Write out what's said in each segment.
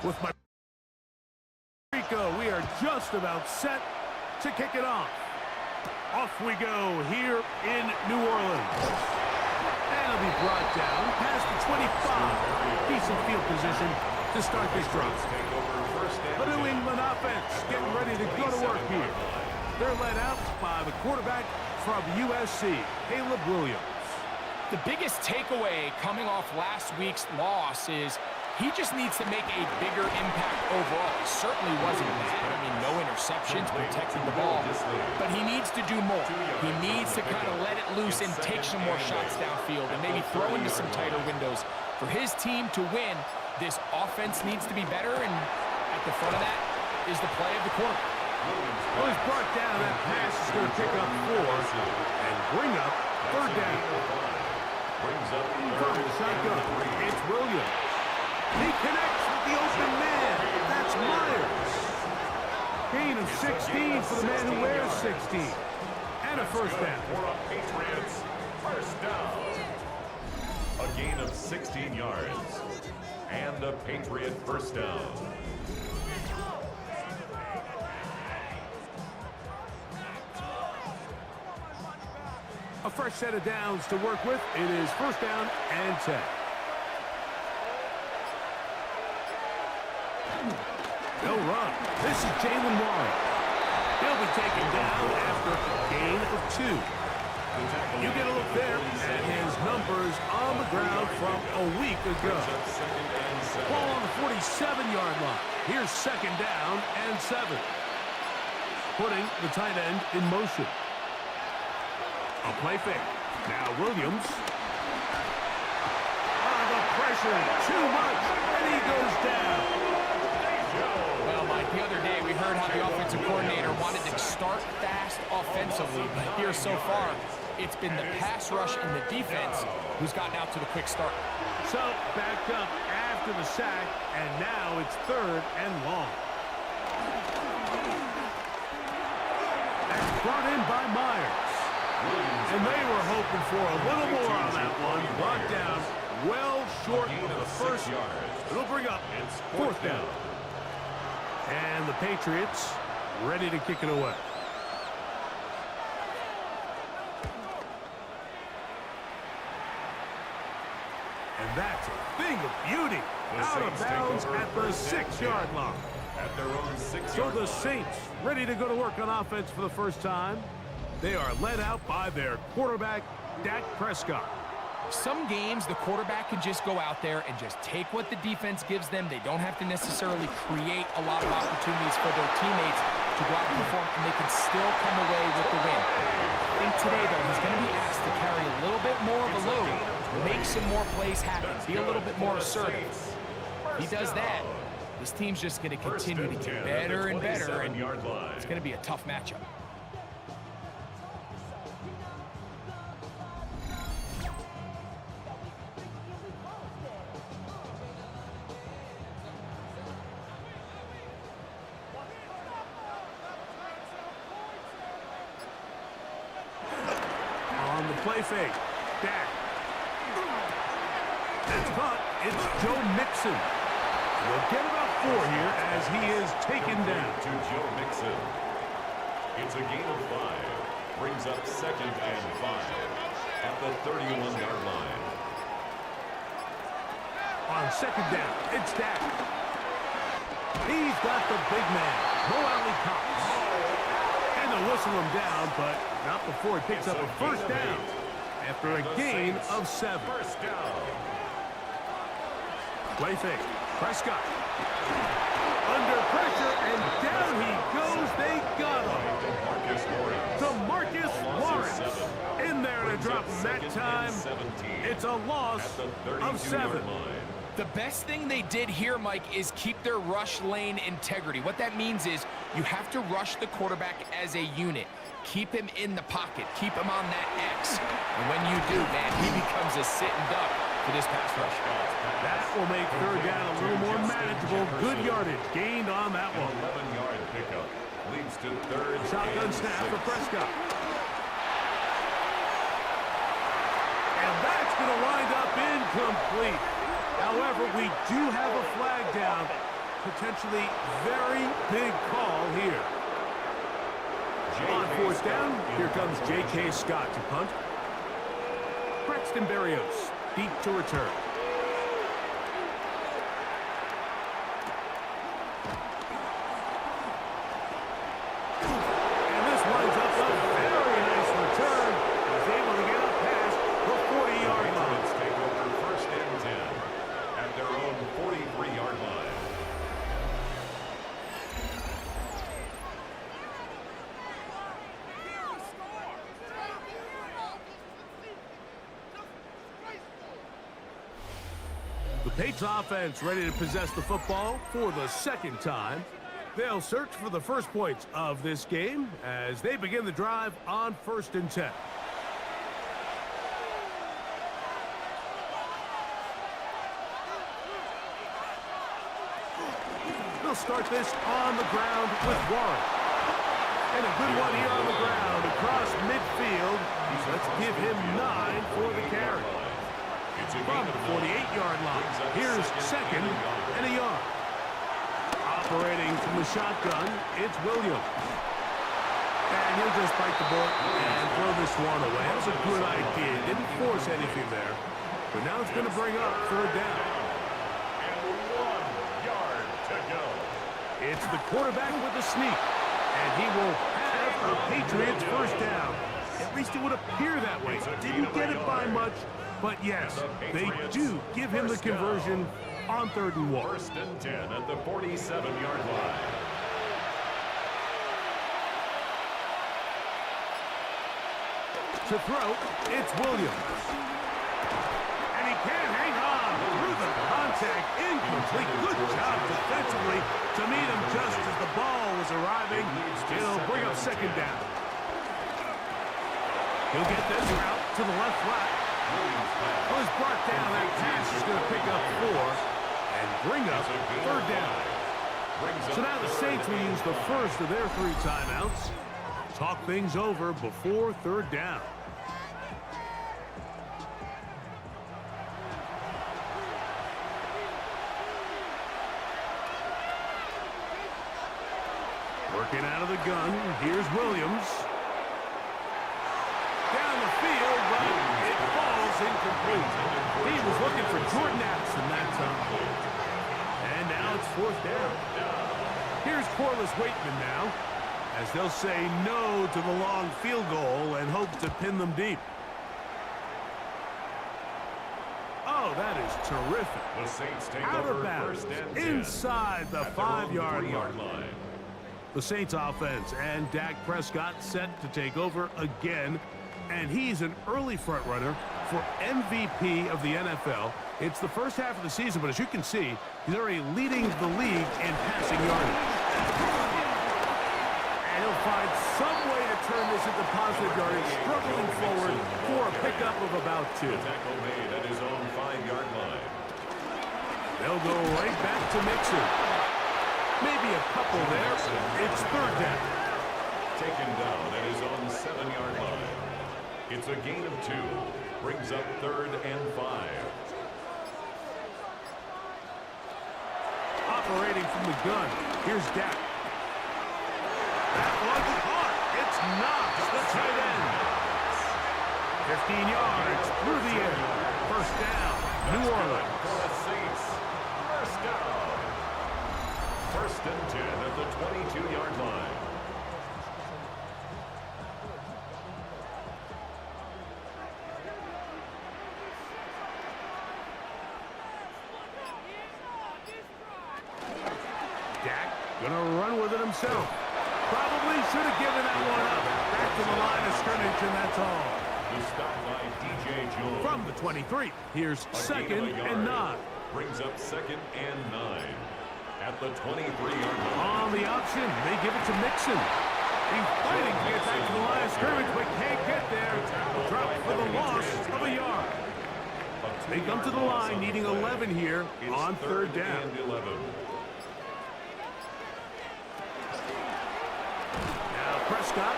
With my Rico, we are just about set to kick it off. Off we go here in New Orleans. And it'll be brought down past the 25. Decent field position to start this drive. The New England offense getting ready to go to work here. They're led out by the quarterback from USC, Caleb Williams. The biggest takeaway coming off last week's loss is he just needs to make a bigger impact overall. He certainly wasn't bad. I mean, no interceptions, protecting the ball. But he needs to do more. He needs to kind of let it loose and take some more shots downfield and maybe throw into some tighter windows. For his team to win, this offense needs to be better, and at the front of that is the play of the quarterback. Well, he's brought down. That pass is going to pick up 4 and bring up third down. From the shotgun, it's Williams. He connects with the open man. That's Myers. Gain of 16 for the man who wears 16. And a first down. Patriots, first down. A gain of 16 yards. And a Patriot first down. A fresh set of downs to work with. It is first down and 10. They'll run. This is Jalen Warren. He'll be taken down after a gain of 2. You get a look there at his numbers on the ground from a week ago. Ball on the 47-yard line. Here's second down and 7. Putting the tight end in motion. A play fake. Now Williams. The pressure, too much, and he goes down. Well, Mike, the other day we heard how the offensive coordinator wanted to start fast offensively, but here so far, it's been the pass rush and the defense who's gotten out to the quick start. So, back up after after the sack, and now it's 3rd and long. And brought in by Myers. And they were hoping for a little more on that one. Brought down well short of the first. It'll bring up 4th down. And the Patriots ready to kick it away. And that's a thing of beauty. Out of bounds at the 6-yard line. At their own 6-yard So the line. Saints ready to go to work on offense for the first time. They are led out by their quarterback, Dak Prescott. Some games, the quarterback can just go out there and just take what the defense gives them. They don't have to necessarily create a lot of opportunities for their teammates to go out and perform, and they can still come away with the win. I think today, though, he's going to be asked to carry a little bit more of a load, make some more plays happen, be a little bit more assertive. If he does that, this team's just going to continue to get better and better, and it's going to be a tough matchup. On the play fake, Dak. It's caught. It's Joe Mixon. We'll get about 4 here as he is taken down. To Joe Mixon. It's a gain of 5. Brings up 2nd and 5 at the 31-yard line. On 2nd down, it's Dak. He's got the big man, Mo Alley Cox. And they'll whistle him down, but not before he picks up a 1st down after a gain of 7. 1st down. Play fake. Prescott. Under pressure, and down he goes. They got him. DeMarcus Lawrence in there to drop him that time. It's a loss of 7. The best thing they did here, Mike, is keep their rush lane integrity. What that means is you have to rush the quarterback as a unit. Keep him in the pocket. Keep him on that X. And when you do, man, he becomes a sitting duck for this pass rush. That will make 3rd down a little more manageable. Good yardage gained on that one. 11-yard pickup leads to 3rd. Shotgun snap for Prescott. And that's going to wind up incomplete. However, we do have a flag down. Potentially very big call here. On 4th down, here comes J.K. Scott to punt. Braxton Berrios deep to return. And this winds up a very nice return. He's able to get up past the 40-yard line. Let's take over 1st and 10 at their own 43-yard line. The Patriots offense ready to possess the football for the 2nd time. They'll search for the first points of this game as they begin the drive on 1st and 10. They'll start this on the ground with Warren. And a good one here on the ground across midfield. Let's give him 9 for the carry. From the 48-yard line, here's 2nd and a yard. Operating from the shotgun, it's Williams. And he'll just bite the bullet and throw this one away. That was a good idea. Didn't force anything there. But now it's going to bring up 3rd down. And 1 yard to go. It's the quarterback with the sneak. And he will have a Patriots 1st down. At least it would appear that way. Didn't get it by much. But yes, they do give him the conversion on 3rd and 1. 1st and 10 at the 47-yard line. To throw, it's Williams. And he can't hang on through the contact. Incomplete. Good job defensively to meet him just as the ball was arriving. It'll bring up 2nd down. He'll get this route to the left flat. Was brought down. That pass is going to pick up 4. and bring up third down. So now the Saints will use the first of their 3 timeouts. Talk things over before third down. Working out of the gun, here's Williams. Down the field, but it falls incomplete. He was looking for Jordan Addison that time. And now it's fourth down. Here's Corliss Waitman now, as they'll say no to the long field goal and hope to pin them deep. Oh, that is terrific. The Saints take Out over of bounds, first and 10 inside the at their own 5-yard 3-yard line. line. The Saints offense and Dak Prescott set to take over again, and he's an early front runner for MVP of the NFL. It's the first half of the season, but as you can see, he's already leading the league in passing yardage. And he'll find some way to turn this into positive yardage, struggling forward for a pickup of about 2. The tackle made at his own 5-yard line. They'll go right back to Mixon. Maybe a couple there. It's third down. Taken down at his own 7-yard line. It's a gain of 2. Brings up third and 5. Operating from the gun. Here's Dak. That one's caught. It's Knox, the tight end. 15 yards through the air. First down, New Orleans. For the Saints. First down. First and 10 at the 22-yard line. Dak gonna run with it himself. Probably should have given that one up. Back to the line of scrimmage, and that's all. The stop by DJ Jones. From the 23, here's A second gain of a and yard. 9. Brings up second and 9 at the 23-yard line. On the option, they give it to Mixon. He's fighting to get back to the line of scrimmage, but can't get there. Drop for the loss of a yard. They come to the line, needing 11 here on third down. And 11. Now Prescott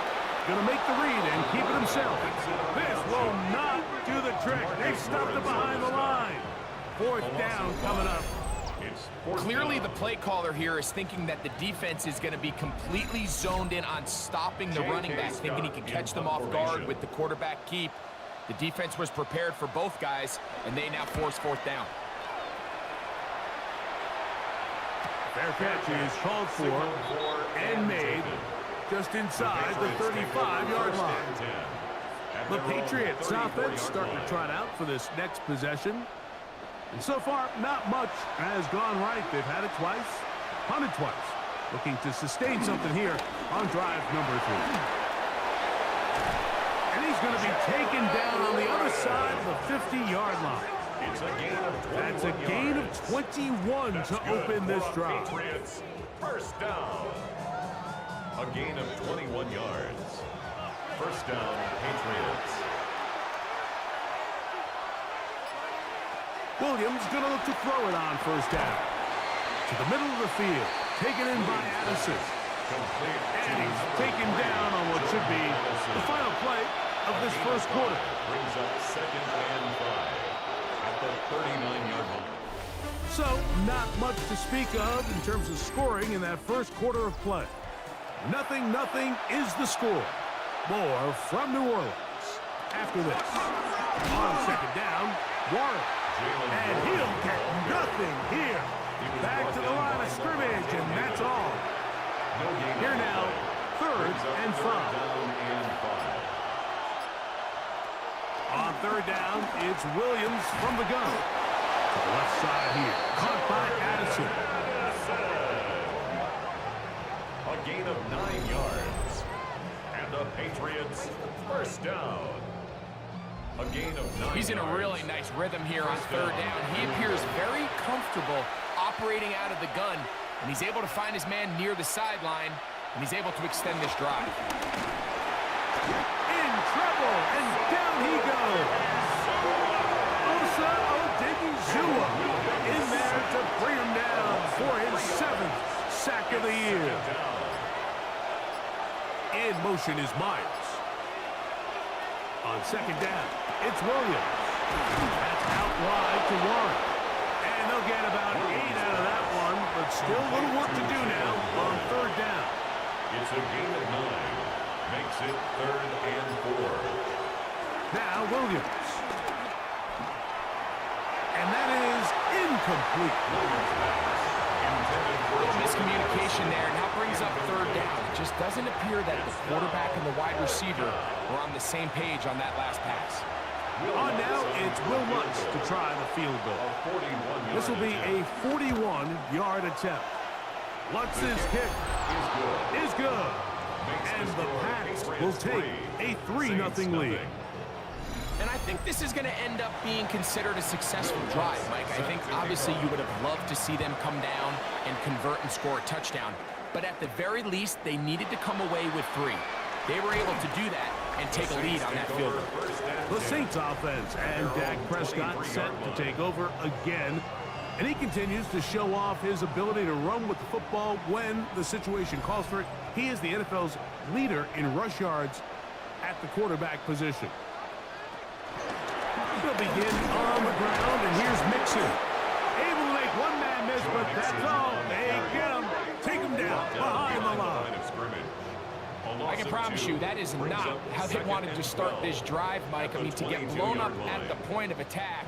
gonna make the read and keep it himself. This will not do the trick. They stopped it behind the line. Fourth down coming up. It's fourth Clearly, down. the play caller here is thinking that the defense is going to be completely zoned in on stopping the running back, thinking he can catch them off guard with the quarterback keep. The defense was prepared for both guys, and they now force fourth down. Fair catch is called for and made just inside the 35-yard line. The Patriots offense starting to trot out for this next possession. And so far, not much has gone right. They've had it twice, punted twice. Looking to sustain something here on drive number 3. And he's going to be taken down on the other side of the 50-yard line. It's a gain of 21 That's a gain of 21 to open this drive. Patriots, first down. A gain of 21 yards. First down, Patriots. Williams going to look to throw it on first down. To the middle of the field. Taken in by Addison. Complete. And he's taken down on what should be the final play of this first quarter. Brings up second and 5 at the 39-yard line. So, not much to speak of in terms of scoring in that first quarter of play. Nothing is the score. More from New Orleans. After this, on second down, Warren. And he'll get nothing here. Back to the line of scrimmage, and that's all. Here now, third and 5. On third down, it's Williams from the gun. To the left side here, caught by Addison. A gain of 9 yards. And the Patriots first down. A gain of 9 He's in a yards. really nice rhythm here on third down. He appears very comfortable operating out of the gun, and he's able to find his man near the sideline, and he's able to extend this drive. In trouble, and down he goes. Osa Zua in there to bring him down for his 7th sack of the year. In motion is Myers. On second down, it's Williams. That's out wide to Warren. And they'll get about 8 out of that one, but still a little work to do now on third down. It's a gain of 9. Makes it 3rd and 4. Now Williams. And that is incomplete. Miscommunication there. Now brings up third down. It just doesn't appear that the quarterback and the wide receiver were on the same page on that last pass. On now, it's Will Lutz to try the field goal. This will be a 41-yard attempt. Lutz's kick is good. And the Pats will take a 3-0 lead. And I think this is going to end up being considered a successful drive, Mike. I think obviously you would have loved to see them come down and convert and score a touchdown. But at the very least, they needed to come away with 3. They were able to do that and take a lead on that field goal. The Saints offense and Dak Prescott set to take over again. And he continues to show off his ability to run with the football when the situation calls for it. He is the NFL's leader in rush yards at the quarterback position. They'll begin on the ground, and here's Mixon. Able to make one man miss, but that's all. They get him, take him down behind the line. I can promise you that is not how they wanted to start this drive, Mike. I mean, to get blown up at the point of attack,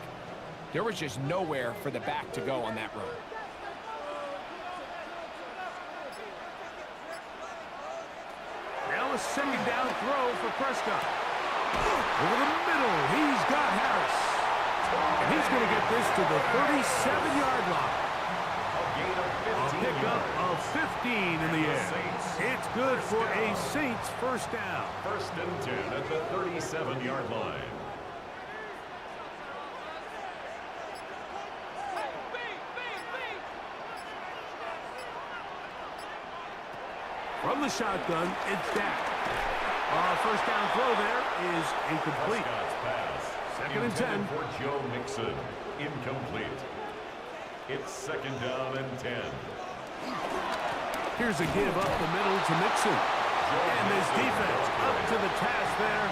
there was just nowhere for the back to go on that run. Now a second down throw for Prescott. Over the middle, he's got Harris. And he's going to get this to the 37-yard line. A pickup of 15 in the air. It's good for a Saints first down. 1st and 10 at the 37-yard line. From the shotgun, it's Dak. First down throw there is incomplete. Second and 10. For Joe Mixon, incomplete. It's 2nd down and 10. Here's a give up the middle to Mixon. And this defense up to the task there.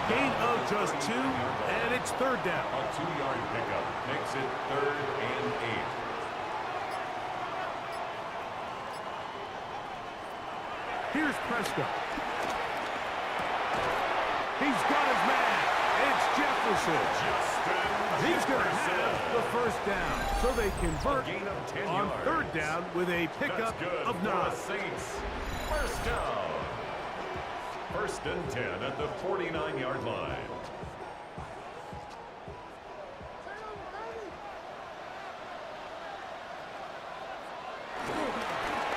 Gain of just 2, and it's 3rd down. A 2-yard pickup makes it 3rd and 8. Here's Prescott. He's got his man. It's Jefferson. He's going to have the first down. So they convert on 3rd down with a pickup of 9. Saints. First down. 1st and 10 at the 49-yard line.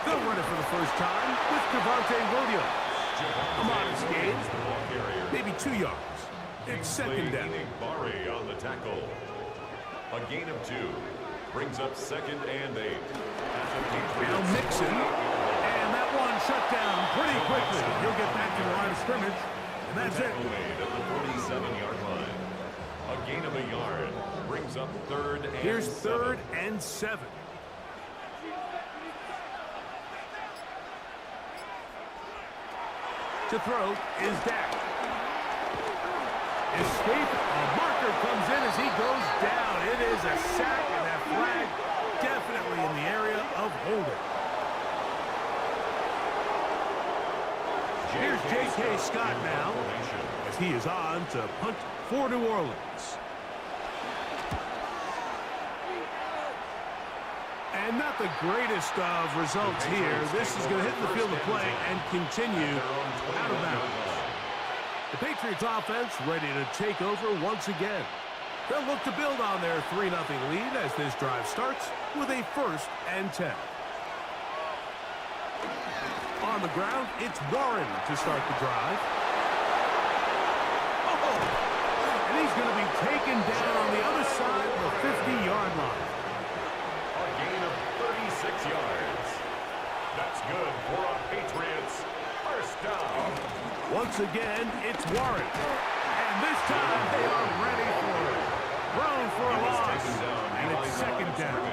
They'll run it for the first time with Javonte Williams. A modest gain, maybe 2 yards. It's 2nd down. On the tackle. A gain of 2 brings up 2nd and 8. Now Mixon, and that one shut down pretty quickly. He'll get back to the line of scrimmage, and that's it. At the 47-yard line. A gain of 1 yard brings up 3rd and 7. Here's 3rd and 7. To throw is Dak. Escape. A marker comes in as he goes down. It is a sack, and that flag definitely in the area of holding. Here's J.K. Scott now as he is on to punt for New Orleans. And not the greatest of results here. This is going to hit the field of play and continue out of bounds. The Patriots offense ready to take over once again. They'll look to build on their 3-0 lead as this drive starts with a 1st and 10. On the ground, it's Warren to start the drive. And he's going to be taken down on the other side of the 50-yard line. A gain of 36 yards. That's good for a Patriots first down. Once again, it's Warren. And this time, they are ready for it. Thrown for a loss, and it's second down.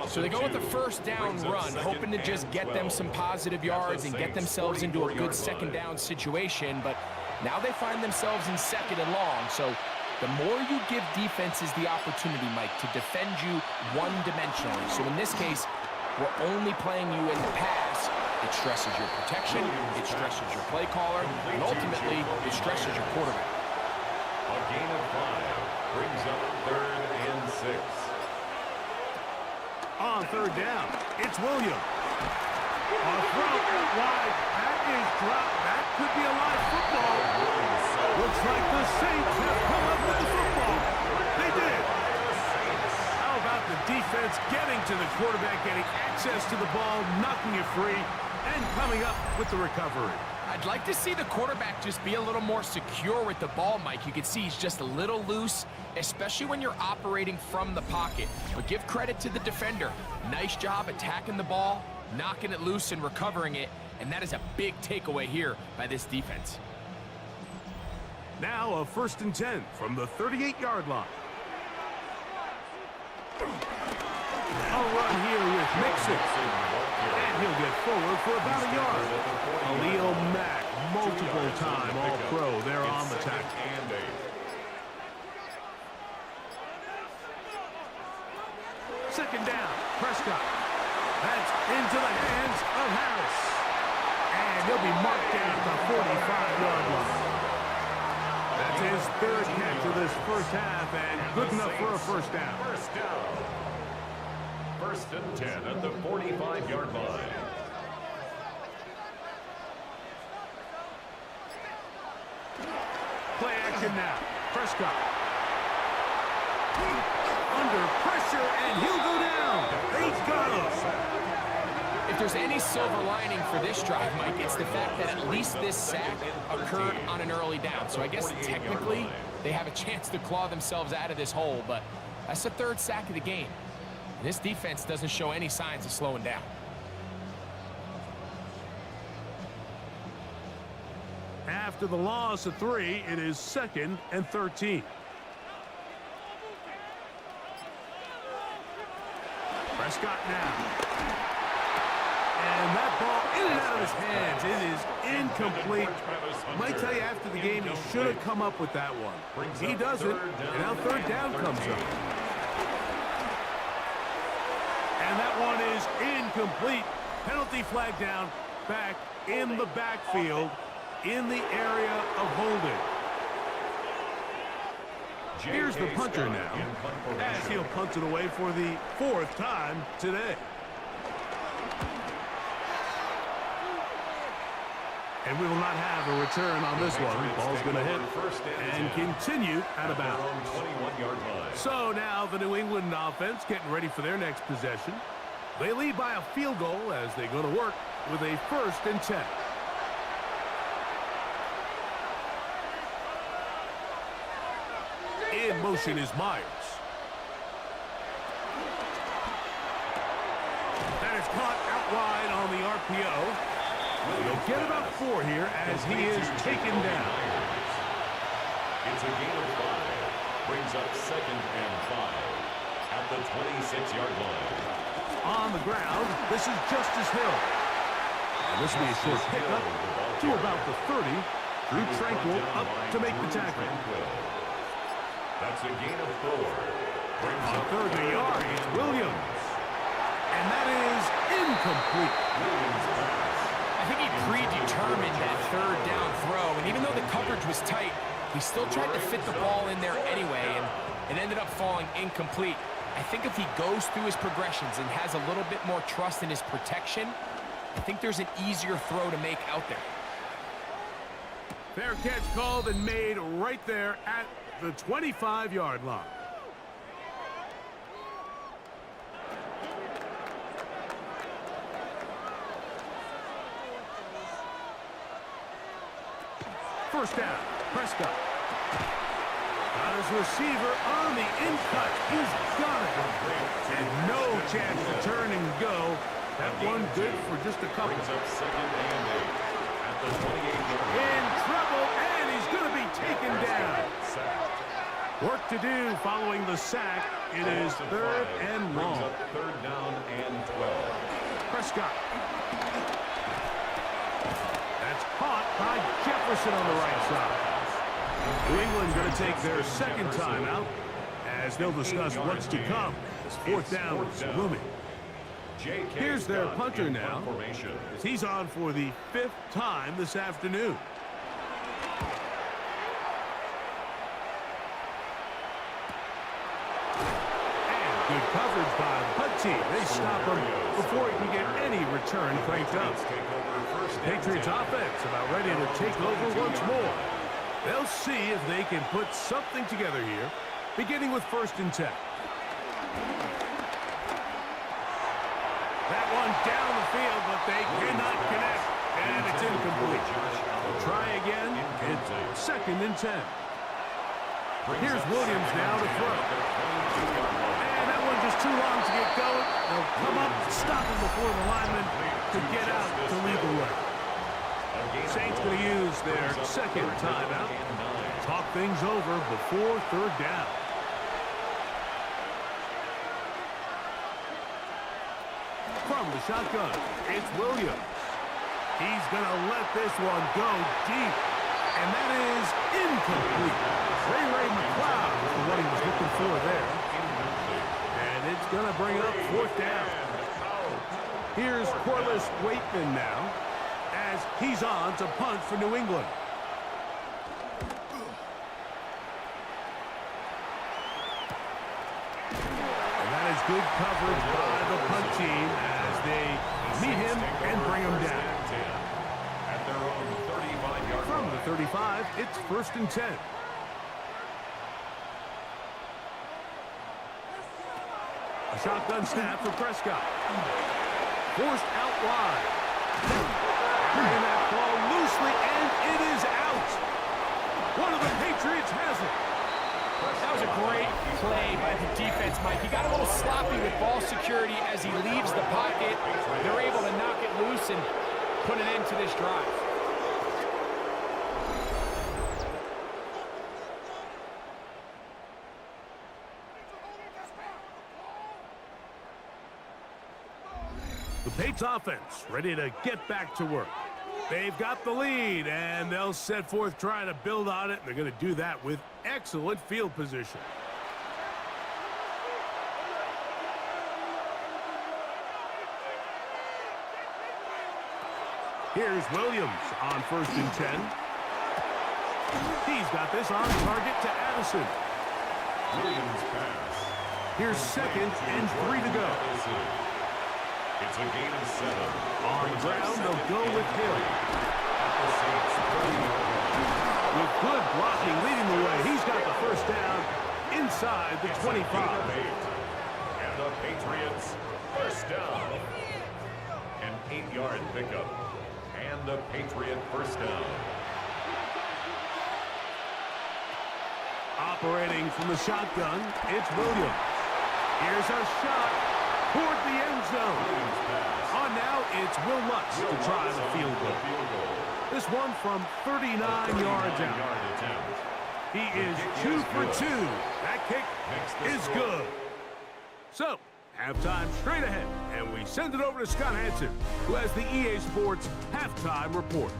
So they go with the first down run, hoping to just get them some positive yards and get themselves into a good second down situation, but now they find themselves in second and long. So the more you give defenses the opportunity, Mike, to defend you one-dimensionally. So in this case, we're only playing you in the pass. It stresses your protection, it stresses your play caller, and ultimately, it stresses your quarterback. A gain of 5 brings up 3rd and 6. On third down, it's Williams. A throw out wide. That is dropped. That could be a live football. Looks like the Saints have come up with the football. They did. How about the defense getting to the quarterback, getting access to the ball, knocking it free, and coming up with the recovery? I'd like to see the quarterback just be a little more secure with the ball, Mike. You can see he's just a little loose, especially when you're operating from the pocket. But give credit to the defender. Nice job attacking the ball, knocking it loose and recovering it, and that is a big takeaway here by this defense. Now a 1st and 10 from the 38-yard line. A run here with Mixon. And he'll get forward for about a yard. Khalil Mack, multiple-time All-Pro there on the tackle. Second down, Prescott. That's into the hands of Harris. And he'll be marked down at the 45-yard line. That's his 3rd catch of this first half, and good enough for a first down. 1st and 10 at the 45-yard line. Play action now. Prescott. Under pressure, and he'll go down. He's got him. If there's any silver lining for this drive, Mike, it's the fact that at least this sack occurred on an early down. So I guess technically they have a chance to claw themselves out of this hole, but that's the 3rd sack of the game. And this defense doesn't show any signs of slowing down. After the loss of 3, it is 2nd and 13. Prescott now. And that ball in and out of his hands. It is incomplete. Might tell you after the game, he should have come up with that one. He doesn't, and now 3rd down comes up. And that one is incomplete. Penalty flag down, back in the backfield, in the area of holding. Here's the punter now, as he'll punt it away for the 4th time today. And we will not have a return on this one. Ball's going to hit and continue out of bounds. So now the New England offense getting ready for their next possession. They lead by a field goal as they go to work with a 1st and 10. In motion is Myers. That is caught out wide on the RPO. He'll get about 4 here as he is taken down. It's a gain of 5. Brings up 2nd and 5 at the 26-yard line. On the ground, this is Justice Hill. And this will be a short pickup to about the 30. Drew Tranquil up to make the tackle. That's a gain of 4. Brings On up 3rd and a yard, it's Williams. And that is incomplete. I think he predetermined that 3rd down throw, and even though the coverage was tight, he still tried to fit the ball in there anyway, and it ended up falling incomplete. I think if he goes through his progressions and has a little bit more trust in his protection, I think there's an easier throw to make out there. Fair catch called and made right there at the 25-yard line. First down, Prescott. Got his receiver on the in-cut. He's got it. And no chance to turn and go. That one good for just a couple. Brings up 2nd and 8 at the 28-yard line. In trouble, and he's going to be taken down. Work to do following the sack. It is third and long. Third down and 12. Prescott. That's caught by Jefferson on the right side. New England's going to take their second timeout as they'll discuss what's to come. Fourth down is looming. Here's their punter now. He's on for the 5th time this afternoon. And good coverage by the punt team. They stop him before he can get any return cranked up. Patriots offense about ready to take over once more. They'll see if they can put something together here, beginning with 1st and 10. That one down the field, but they cannot connect, and it's incomplete. Try again. It's 2nd and 10. Here's Williams now to throw. And that one just too long to get going. They'll come up, stop him before the lineman to get out to lead the way. Saints going to use their 2nd timeout. Talk things over before 3rd down. From the shotgun, it's Williams. He's going to let this one go deep. And that is incomplete. Ray McLeod is what he was looking for there. And it's going to bring up 4th down. Here's Corliss Waitman now as he's on to punt for New England. And that is good coverage by the punt team as they meet him and bring him down. At their own 35-yard From the 35, it's 1st and 10. A shotgun snap for Prescott. Forced out wide. Bringing that ball loosely, and it is out. One of the Patriots has it. That was a great play by the defense, Mike. He got a little sloppy with ball security as he leaves the pocket. They're able to knock it loose and put an end to this drive. The Patriots offense ready to get back to work. They've got the lead, and they'll set forth trying to build on it. They're going to do that with excellent field position. Here's Williams on 1st and 10. He's got this on target to Addison. Williams pass. Here's 2nd and 3 to go. It's a gain of 7. On the ground, they'll go with Hill. With good blocking leading the way, he's got the 1st down inside the 25. And the Patriots 1st down. An 8-yard pickup. And the Patriot 1st down. Operating from the shotgun, it's Williams. Here's a shot toward the end zone. On now, it's Will Lutz to try the field goal. This one from 39 yards out. He is 2 for 2. That kick is good. So, halftime straight ahead, and we send it over to Scott Hansen, who has the EA Sports Halftime Report.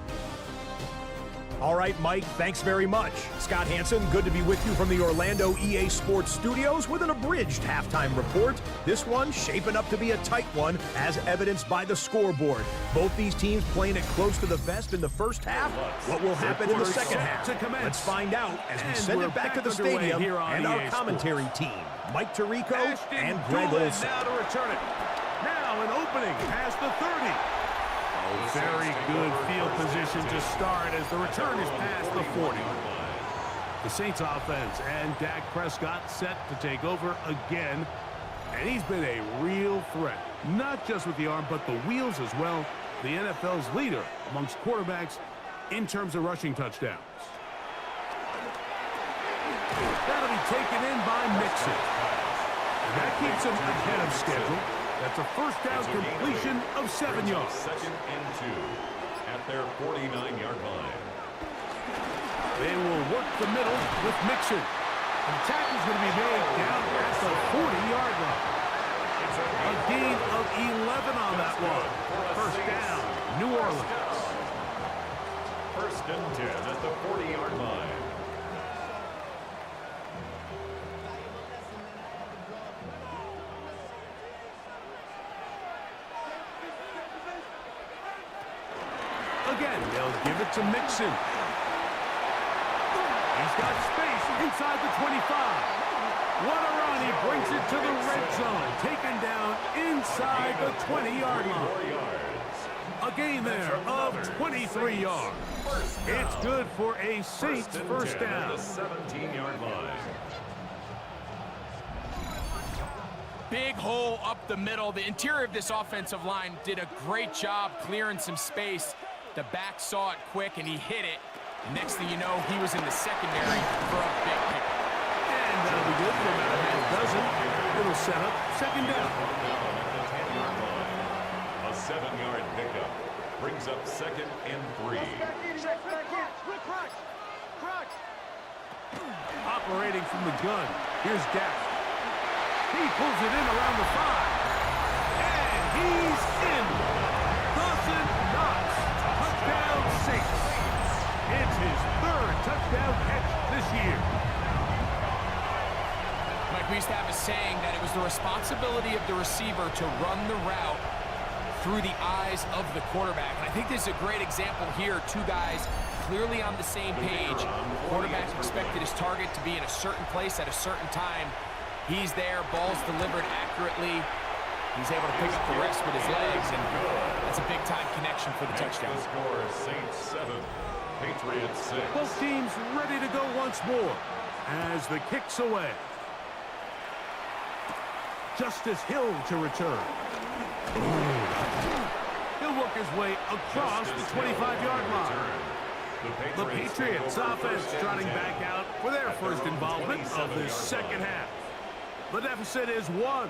All right, Mike, thanks very much. Scott Hansen, good to be with you from the Orlando EA Sports Studios with an abridged halftime report. This one shaping up to be a tight one, as evidenced by the scoreboard. Both these teams playing it close to the vest in the first half. What will happen in the second half? Let's find out as we send it back to the stadium and our commentary team, Mike Tirico and Greg Olson. Now to return it. Now an opening past the 30. Very good field position to start as the return is past the 40. The Saints offense and Dak Prescott set to take over again. And he's been a real threat, not just with the arm, but the wheels as well. The NFL's leader amongst quarterbacks in terms of rushing touchdowns. That'll be taken in by Mixon. And that keeps him ahead of schedule. That's a 1st down completion of 7 yards. 2nd and 2 at their 49-yard line. They will work the middle with Mixon. An attack is going to be made down at the 40-yard line. A gain of 11 on that one. First down, New Orleans. First and 10 at the 40-yard line. Again, they'll give it to Mixon. He's got space inside the 25. What a run. He brings it to the red zone. Taken down inside the 20-yard line. A gain there of 23 yards. It's good for a Saints first down. The 17-yard line. Big hole up the middle. The interior of this offensive line did a great job clearing some space. The back saw it quick, and he hit it. Next thing you know, he was in the secondary for a big pick. And that'll be good for about a half dozen. It'll set up second down. A 7-yard pickup brings up second and 3. Operating from the gun. Here's Dak. He pulls it in around the 5. And he's in. Dawson Knox. Touchdown Saints. It's his third touchdown catch this year. Mike, we used to have a saying that it was the responsibility of the receiver to run the route through the eyes of the quarterback. And I think this is a great example here. Two guys clearly on the same page. Quarterback expected his target to be in a certain place at a certain time. He's there, ball's delivered accurately. He's able to pick up the rest with his legs, and that's a big-time connection for the touchdown. Score Saints 7, Patriots 6. Both teams ready to go once more as the kick's away. Justice Hill to return. He'll work his way across the 25-yard line. The Patriots offense trotting back out for their first involvement of this second half. The deficit is 1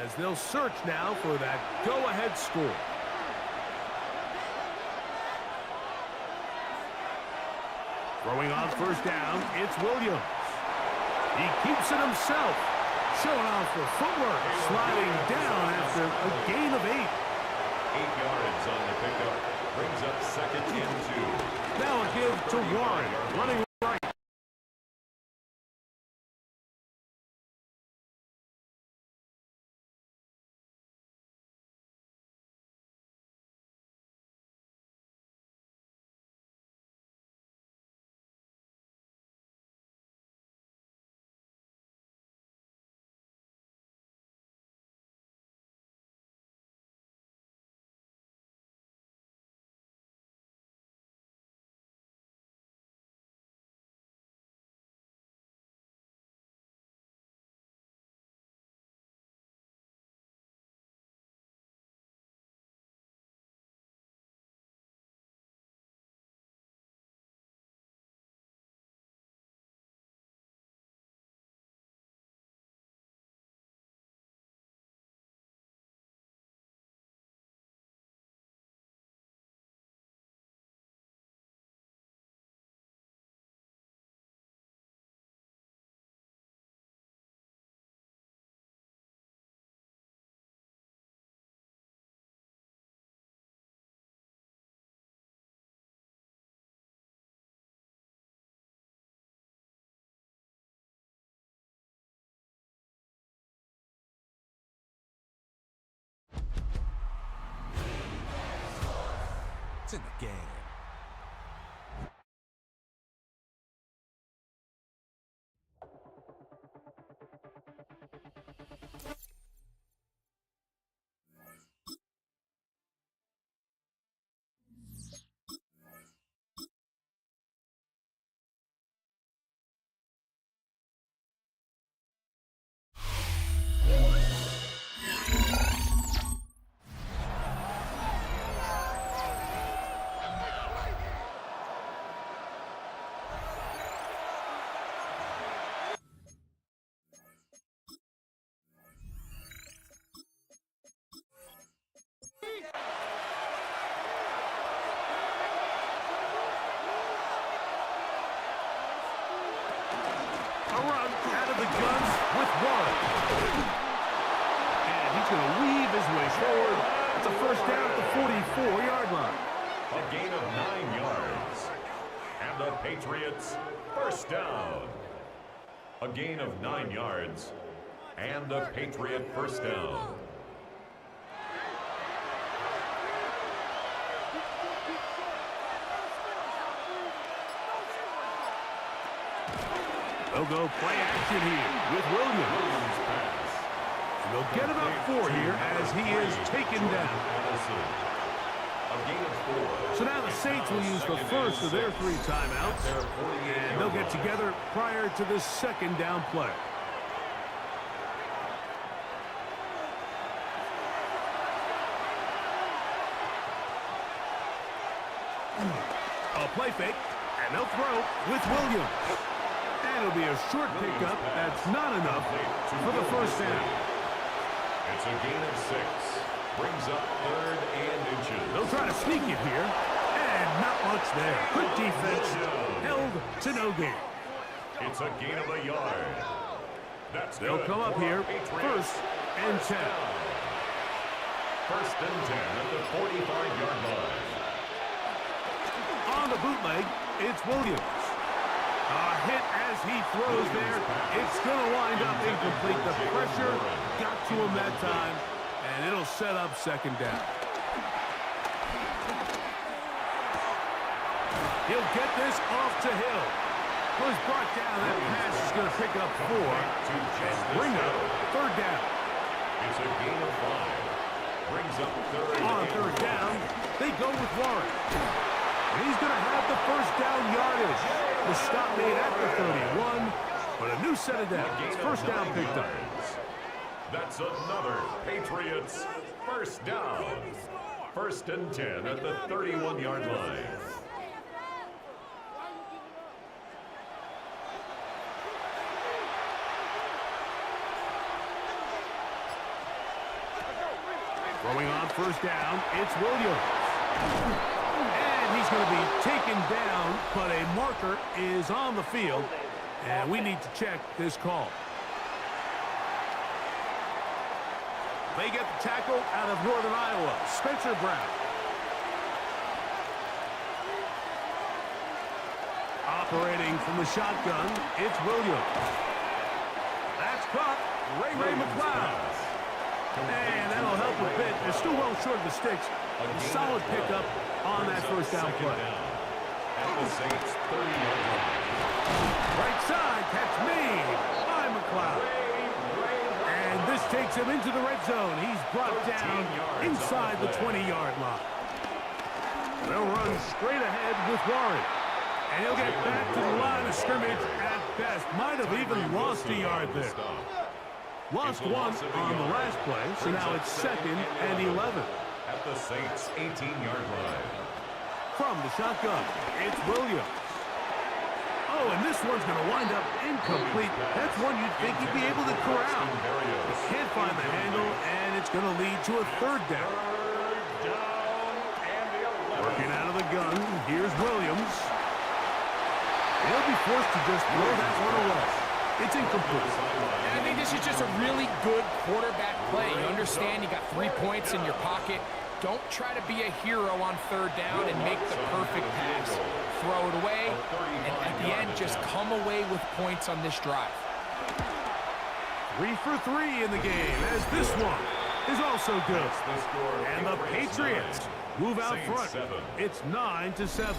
as they'll search now for that go-ahead score. Throwing on first down, it's Williams. He keeps it himself. Showing off the footwork, sliding down after a gain of 8. 8 yards on the pickup, brings up second and 2. Now a give to Warren, running right. It's in the game. run out of the guns with Warren. And he's going to weave his way forward. It's a first down at the 44-yard line. A gain of 9 yards. And the Patriots first down. A gain of 9 yards. And the Patriot first down. They'll go play action here with Williams. And they'll get about 4 here as he is taken down. So now the Saints will use the first of their 3 timeouts. And they'll get together prior to this second down play. A play fake, and they'll throw with Williams. And it'll be a short pickup. That's not enough for the first down. It's a gain of 6. Brings up 3rd and inches. They'll try to sneak it here. And not much there. Good defense. Held to no gain. It's a gain of a yard. They'll come up here. First and 10. First and 10 at the 45-yard line. On the bootleg, it's Williams. A hit as he throws there. It's going to wind up incomplete. The pressure got to him that time, and it'll set up second down. He'll get this off to Hill. Who's brought down. That pass is going to pick up 4 and bring up third down. It's a gain of 5. Brings up 3rd. On third down, they go with Warren. And he's going to have the first down yardage. The stop made at the 31, but a new set of downs. First down picked up. That's another Patriots first down. First and 10 at the 31-yard line. Throwing on first down, it's Williams. And he's going to be taken down, but a marker is on the field, and we need to check this call. They get the tackle out of Northern Iowa, Spencer Brown. Operating from the shotgun, it's Williams. That's caught, Ray McLeod. And that'll help a bit. They're still well short of the sticks. A solid pickup on that first down play. Right side, catch made by McLeod. And this takes him into the red zone. He's brought down inside the 20-yard line. They'll run straight ahead with Warren. And he'll get back to the line of scrimmage at best. Might have even lost a yard there. Lost 1 on the last play, so now it's 2nd and 11. At the Saints' 18-yard line. From the shotgun, it's Williams. Oh, and this one's going to wind up incomplete. That's one you'd think he'd be able to corral. He can't find the handle, and it's going to lead to a third down. Working out of the gun, here's Williams. He'll be forced to just throw that one away. It's incomplete. And I think this is just a really good quarterback play. You understand you got 3 points in your pocket. Don't try to be a hero on third down and make the perfect pass. Throw it away, and at the end, just come away with points on this drive. 3 for 3 in the game, as this one is also good. And the Patriots move out front. It's 9-7.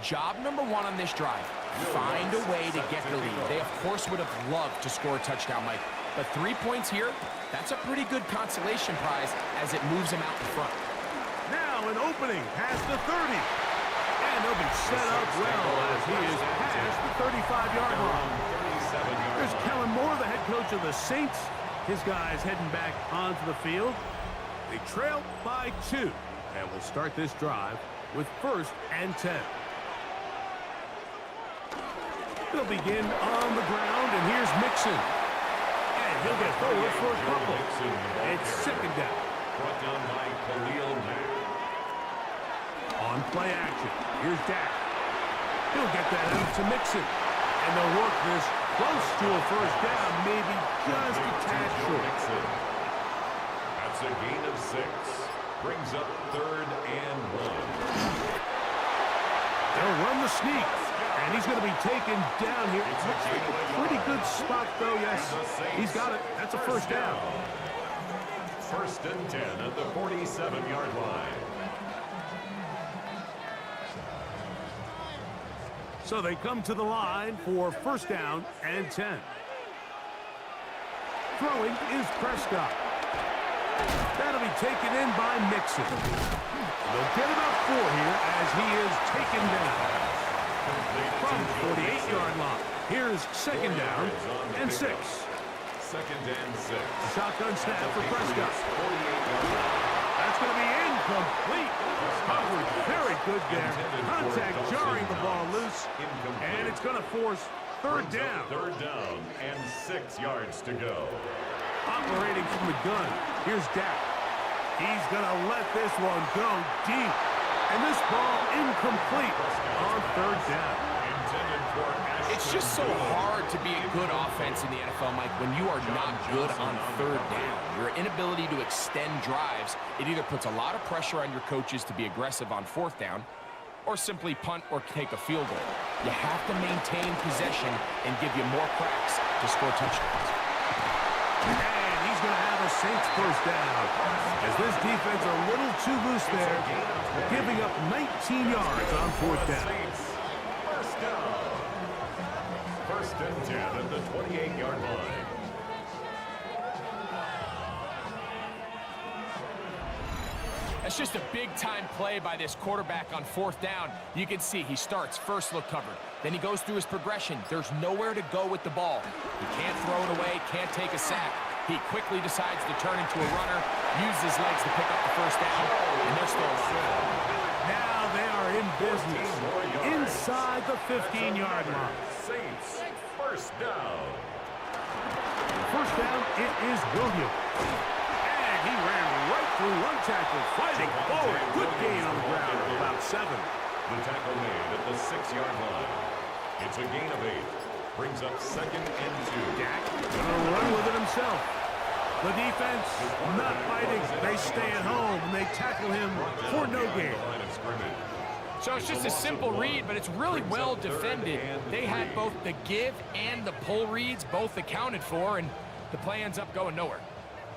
Job number 1 on this drive. Find a way to get the lead. They, of course, would have loved to score a touchdown, Mike. But 3 points here, that's a pretty good consolation prize as it moves them out in front. Now an opening past the 30. And they'll be set up well as he is past the 35-yard line. There's Kellen Moore, the head coach of the Saints. His guys heading back onto the field. They trail by 2. And we'll start this drive with first and 10. They'll begin on the ground, and here's Mixon. And he'll get forward for a couple. It's second down. Brought down by Khalil Mack. On play action, here's Dak. He'll get that out to Mixon. And they'll work this close to a first down, maybe just a tad short. That's a gain of 6. Brings up 3rd and 1. They'll run the sneak. And he's going to be taken down here. Looks like a pretty good spot, though, yes. He's got it. That's a first down. 1st and 10 at the 47-yard line. So they come to the line for first down and 10. Throwing is Prescott. That'll be taken in by Mixon. They'll get about 4 here as he is taken down. From the 48-yard line. Here's 2nd down and 6. 2nd and 6. Shotgun snap for Prescott. That's going to be incomplete. Coverage very good there. Contact jarring the ball loose. And it's going to force 3rd down. 3rd down and 6 yards to go. Operating from the gun. Here's Dak. He's going to let this one go deep. And this ball incomplete on 3rd down. It's just so hard to be a good offense in the NFL, Mike, when you are not good on 3rd down. Your inability to extend drives, it either puts a lot of pressure on your coaches to be aggressive on 4th down or simply punt or take a field goal. You have to maintain possession and give you more cracks to score touchdowns. And he's going to have a Saints first down. As this defense a little too loose there, giving up 19 yards on 4th down. First down. 1st and 10 at the 28-yard line. That's just a big-time play by this quarterback on 4th down. You can see he starts first look covered. Then he goes through his progression. There's nowhere to go with the ball. He can't throw it away, can't take a sack. He quickly decides to turn into a runner, use his legs to pick up the first down, and they're still alive. Now they are in business inside the 15-yard line. Saints, first down. First down, it is Williams. And he ran right through one tackle, fighting forward. Good gain on the ground, about 7. The tackle made at the 6-yard line. It's a gain of 8. Brings up 2nd and 2. Dak gonna run with it himself. The defense not fighting. They stay at home and they tackle him for no gain. So it's just a simple read, but it's really well defended. They had both the give and the pull reads both accounted for, and the play ends up going nowhere.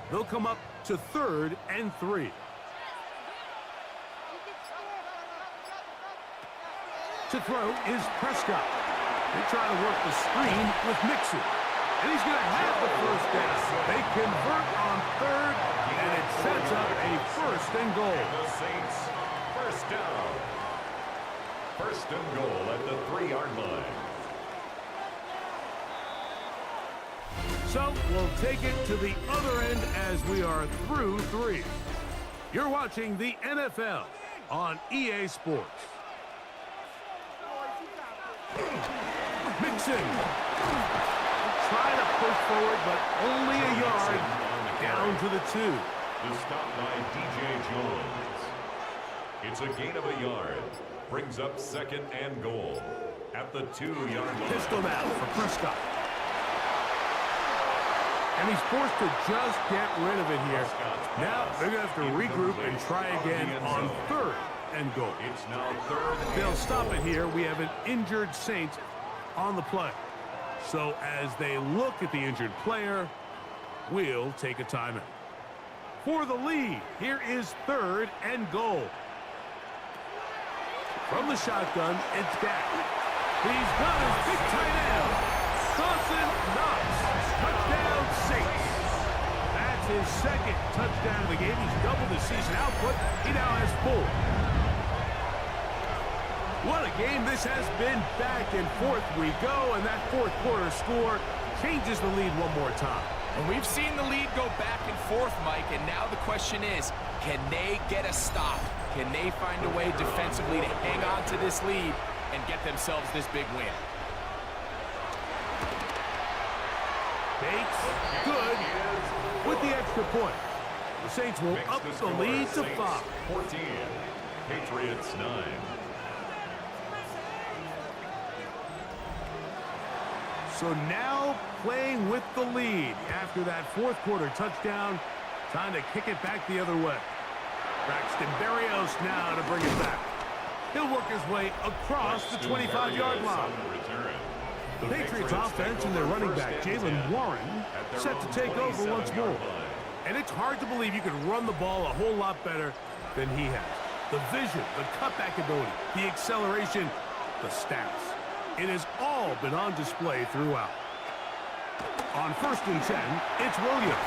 They'll come up to 3rd and 3. To throw is Prescott. They try to work the screen with Mixon. And he's going to have the first down. They convert on 3rd, and it sets up a 1st and goal. The Saints, first down. 1st and goal at the 3-yard line. So we'll take it to the other end as we are through 3. You're watching the NFL on EA Sports. Mixon. Trying to push forward, but only a yard. Down to the 2. The stop by DJ Jones. It's a gain of a yard. Brings up 2nd and goal at the 2-yard line. Pistol now for Prescott. And he's forced to just get rid of it here. Now they're going to have to regroup and try again on 3rd and goal. It's now 3rd. They'll stop it here. We have an injured Saint on the play. So as they look at the injured player, we'll take a timeout. For the lead, here is 3rd and goal. From the shotgun, it's Dak. He's got his big tight end. Dawson Knox. Touchdown Saints. That's his 2nd touchdown of the game. He's doubled his season output. He now has 4. What a game this has been. Back and forth we go, and that 4th quarter score changes the lead one more time. And we've seen the lead go back and forth, Mike, and now the question is, can they get a stop? Can they find a way defensively to hang on to this lead and get themselves this big win? Bates, good, with the extra point. The Saints will up the lead to 5. 14, Patriots 9. So now playing with the lead after that fourth quarter touchdown. Time to kick it back the other way. Braxton Berrios now to bring it back. He'll work his way across the 25-yard line. The Patriots offense and their running back, Jalen Warren, set to take over once more. And it's hard to believe you could run the ball a whole lot better than he has. The vision, the cutback ability, the acceleration, the stats. It has all been on display throughout. On 1st and 10, it's Williams.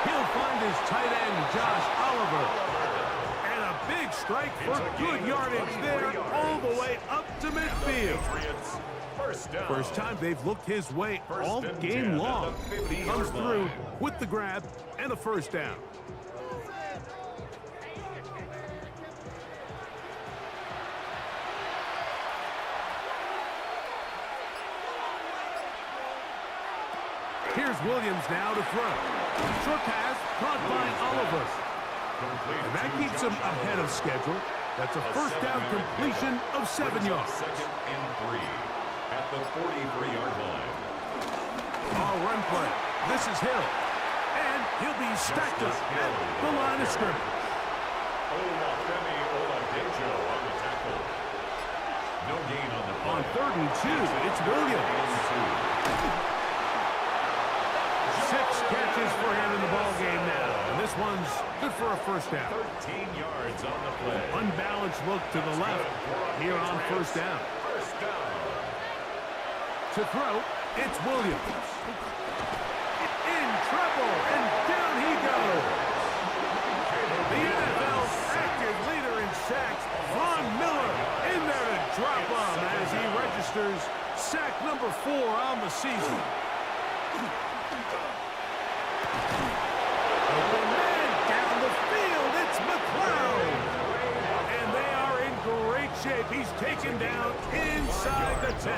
He'll find his tight end, Josh Oliver. And a big strike for good yardage there all the way up to midfield. First time they've looked his way all game long. He comes through with the grab and a first down. Here's Williams now to throw. Short pass caught by Oliver. And that keeps him ahead of schedule. That's a first down completion of 7 yards. 2nd and 3 at the 43-yard line. Run play. This is Hill. And he'll be stacked up at the line of scrimmage. Olafemi Oladejo on the tackle. No gain on the play. On 3rd and 2, it's Williams. 6 catches for him in the ball game now. And this one's good for a first down. 13 yards on the play. Unbalanced look to the left here on first down. First down. To throw, it's Williams. In trouble, and down he goes. The NFL's active leader in sacks, Von Miller, in there to drop him as he registers sack number 4 on the season. Open man down the field, it's McLeod. And they are in great shape. He's taken down inside the 10.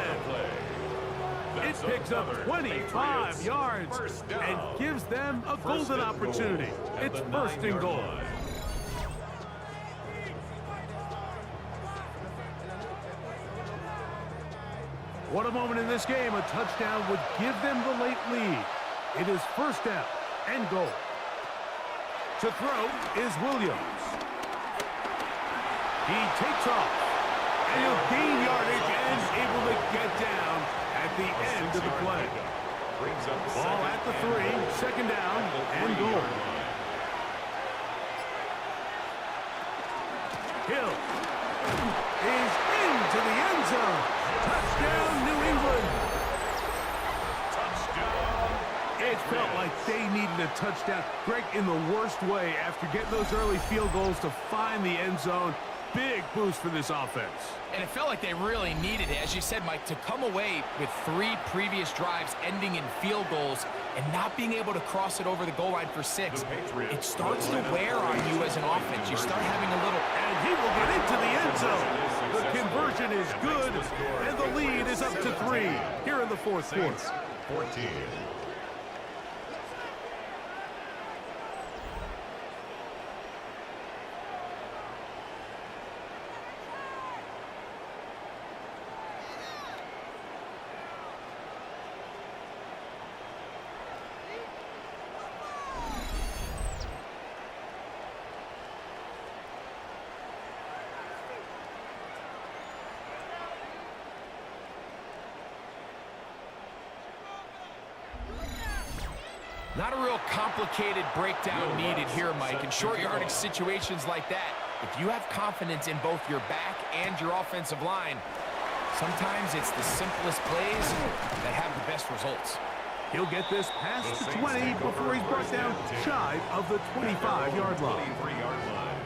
It picks up 25 yards and gives them a golden opportunity. It's 1st and goal. What a moment in this game. A touchdown would give them the late lead. It is 1st down and goal. To throw is Williams. He takes off. And he'll gain yardage and able to get down at the end of the play. Ball at the 3, 2nd down and goal. Hill is into the end zone. Touchdown, New England. It felt like they needed a touchdown. Greg, in the worst way, after getting those early field goals to find the end zone. Big boost for this offense. And it felt like they really needed it. As you said, Mike, to come away with 3 previous drives ending in field goals and not being able to cross it over the goal line for 6, it starts to wear on you as an offense. You start having a little... And he will get into the end zone. The conversion is good, and the lead is up to 3 here in the 4th quarter. 14. Not a real complicated breakdown needed here, Mike. In short yardage situations like that, if you have confidence in both your back and your offensive line, sometimes it's the simplest plays that have the best results. He'll get this past the 20 before he's brought down shy of the 25-yard line.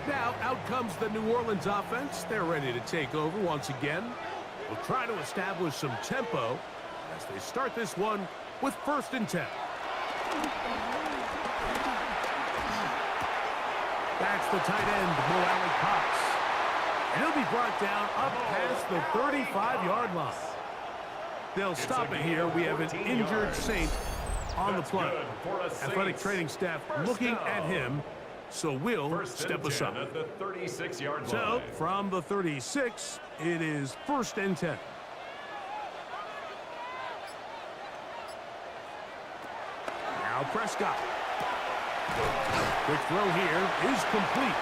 Now, out comes the New Orleans offense. They're ready to take over once again. We'll try to establish some tempo as they start this one with 1st and 10. That's the tight end, Mo Alley-Cox. And he'll be brought down up past the 35-yard line. They'll stop it here. We have an injured Saint on the play. Athletic training staff looking at him, so we'll step aside. At the 36-yard line. So, from the 36, it is 1st and 10. Now Prescott. Quick throw here is complete.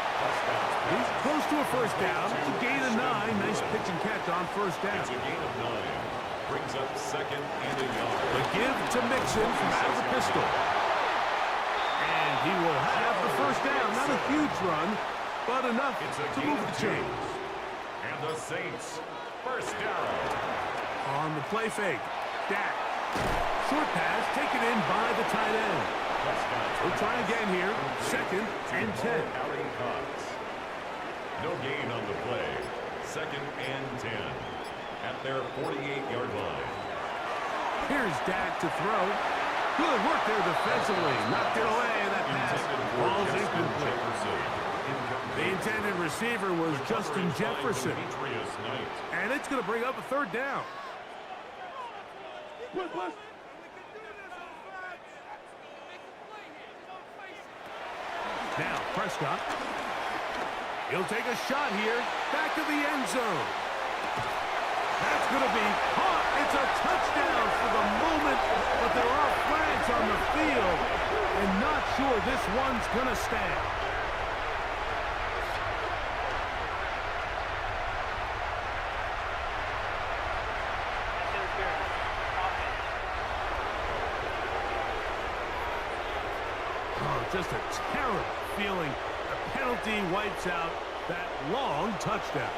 He's close to a first down. It's a gain of 9. Nice pitch and catch on first down. It's a gain of 9. Brings up second and a yard. The give to Mixon from out of the pistol. And he will have the first down. Not a huge run, but enough to move the chains. And the Saints, first down. On the play fake, Dak. Short pass taken in by the tight end. We'll try again here. Second and 10. No gain on the play. Second and 10 at their 48-yard line. Here's Dak to throw. Good work there defensively. Knocked it away. That pass falls incomplete. The intended receiver was Justin Jefferson. And it's going to bring up a third down. Now Prescott. He'll take a shot here. Back to the end zone. That's going to be caught. It's a touchdown for the moment, but there are flags on the field, and not sure this one's going to stand. Oh, just a terrible feeling. The penalty wipes out that long touchdown.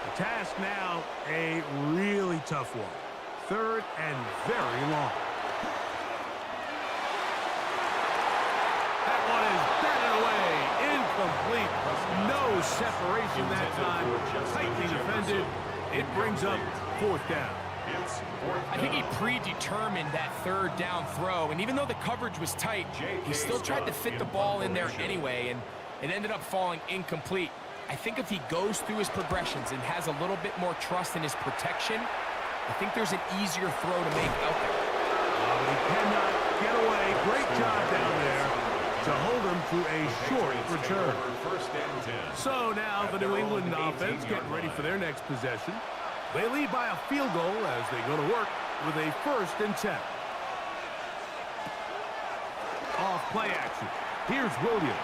The task now, a really tough one. Third and very long. That one is batted away. Incomplete. No separation that time. Tightly defended. It brings up fourth down. I think he predetermined that third down throw, and even though the coverage was tight, he still tried to fit the ball in there anyway, and it ended up falling incomplete. I think if he goes through his progressions and has a little bit more trust in his protection, I think there's an easier throw to make out there. But he cannot get away. Great job down there to hold him to a short return. So now the New England offense getting ready for their next possession. They lead by a field goal as they go to work with a 1st and 10. Off play action. Here's Williams.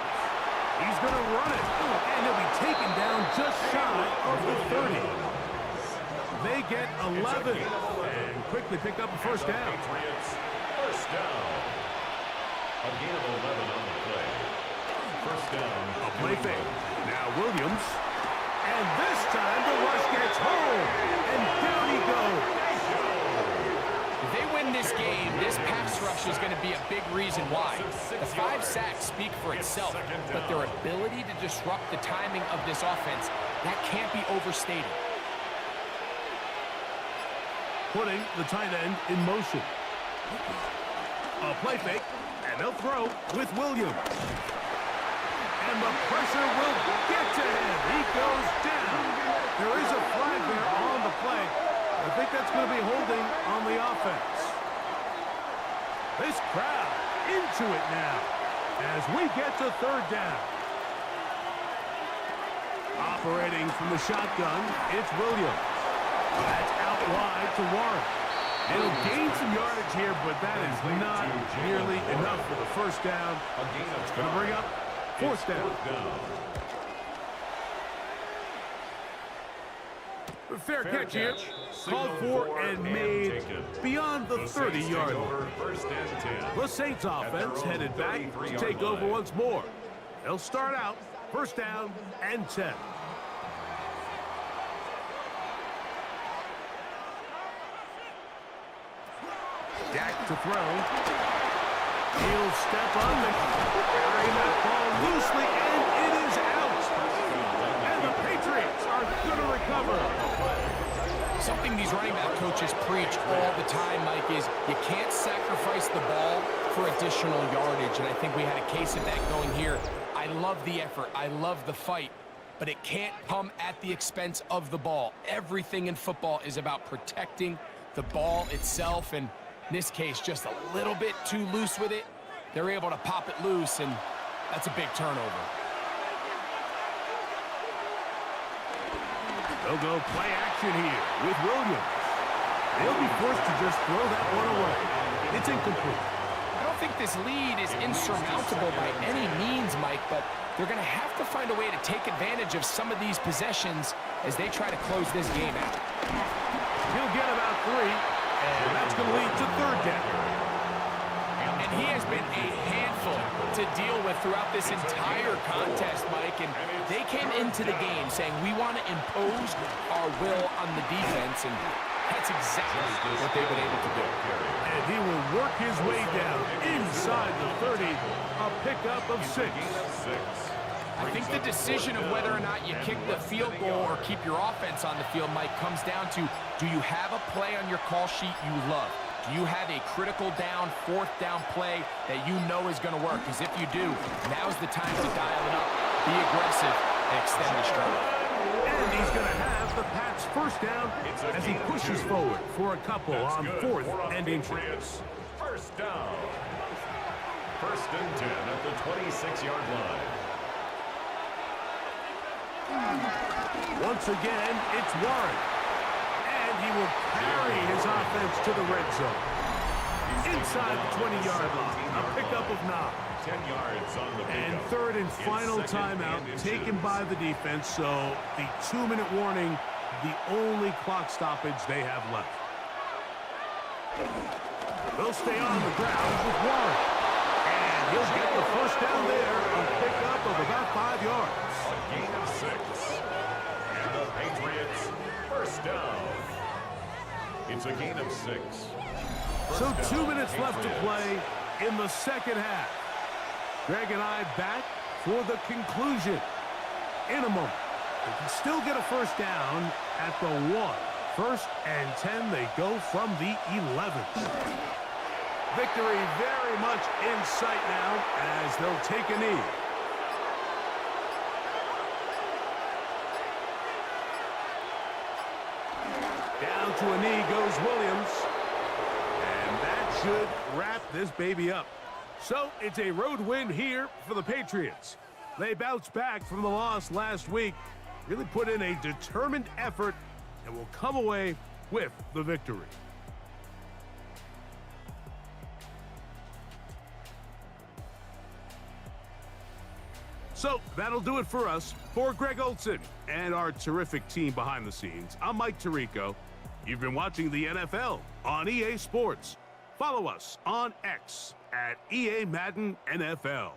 He's going to run it, and he'll be taken down just shy of the 30. They get 11 and quickly pick up a first down. First down. A gain of 11 on the play. First down. A play fake. Now Williams. And this time the rush gets home. And down he goes. If they win this game, this pass rush is going to be a big reason why. The 5 sacks speak for itself, but their ability to disrupt the timing of this offense, that can't be overstated. Putting the tight end in motion. A play fake, and they'll throw with Williams. And the pressure will get to him. He goes down. There is a flag there on the play. I think that's going to be holding on the offense. This crowd into it now as we get to third down. Operating from the shotgun, it's Williams. That's out wide to Warren. It'll gain some yardage here, but that is not nearly enough for the first down. It's going to bring up fourth down. Fair catch here. Called for and made beyond the 30-yard line. The Saints offense headed back to take over once more. They'll start out first down and 10. Dak to throw. He'll step on it. Carrying that ball loosely, and it is out. And the Patriots are going to recover. Something these running back coaches preach all the time, Mike, is you can't sacrifice the ball for additional yardage, and I think we had a case of that going here. I love the effort. I love the fight, but it can't come at the expense of the ball. Everything in football is about protecting the ball itself, and in this case, just a little bit too loose with it. They're able to pop it loose, and that's a big turnover. They'll go play action here with Williams. They'll be forced to just throw that one away. It's incomplete. don't think this lead is insurmountable by any means, Mike, but they're going to have to find a way to take advantage of some of these possessions as they try to close this game out. He'll get about 3, and that's going to lead to third down. And he has been a handful to deal with throughout this entire contest, Mike, and they came into the game saying we want to impose our will on the defense, and that's exactly what they've been able to do. And he will work his way down inside the 30, a pickup of 6. I think the decision of whether or not you kick the field goal or keep your offense on the field, Mike, comes down to, do you have a play on your call sheet you love? Do you have a critical down, fourth down play that you know is going to work? Because if you do, now's the time to dial it up, be aggressive, and extend the stride. And he's going to have the Pats first down as he pushes forward for a couple on 4th and inches. First down. 1st and 10 at the 26-yard line. Once again, it's Warren. And he will carry his offense to the red zone. Inside the 20-yard line, a pickup of 9. 10 yards on the pickup. And third and final timeout taken by the defense, so the 2-minute warning, the only clock stoppage they have left. They'll stay on the ground with Warren. And he'll get the first down there, a pickup of about 5 yards. A gain of 6. And the Patriots first down. It's a gain of 6. So 2 minutes left to play in the second half. Greg and I back for the conclusion in a moment. They can still get a first down at the 1. 1st and 10, they go from the 11. Victory very much in sight now as they'll take a knee. Down to a knee goes Williams. And that should wrap this baby up. So it's a road win here for the Patriots. They bounced back from the loss last week, really put in a determined effort, and will come away with the victory. So that'll do it for us. For Greg Olson and our terrific team behind the scenes, I'm Mike Tirico. You've been watching the NFL on EA Sports. Follow us on X at EA Madden NFL.